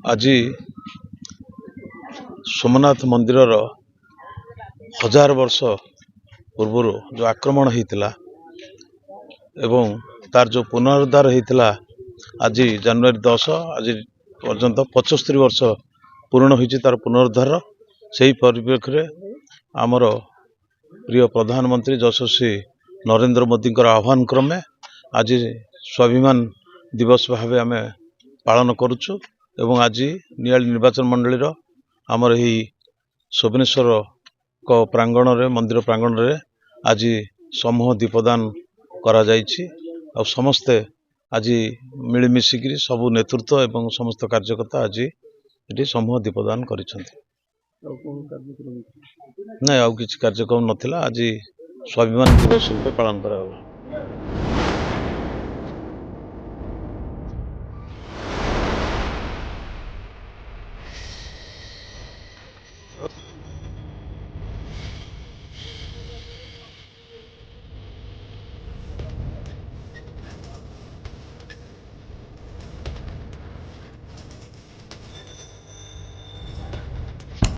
आज सोमनाथ मंदिर 1000 वर्ष पूर्व जो आक्रमण होता एवं तार जो पुनरुद्धार होता आज जनवरी 10 आज पर्यंत 75 वर्ष पूर्ण होती तार पुनरुद्धार से परिप्रेक्षी आमर प्रिय प्रधानमंत्री यशस्वी नरेंद्र मोदी आह्वान क्रमे आज स्वाभिमान दिवस भाव आम पालन करुचु एवं आज नियाली निर्वाचन मंडली आमर यही शोभनेश्वर को प्रांगण रे मंदिर प्रांगण रे आज समूह दीपदान करा जायछि और समस्ते आज मिलमिशिक सबू नेतृत्व एवं समस्त कार्यकर्ता आज ये समूह दीपदान करिसेंति नहीं आउ किसी कार्यक्रम नथिला आज स्वाभिमान दिवस रूपे पालन करा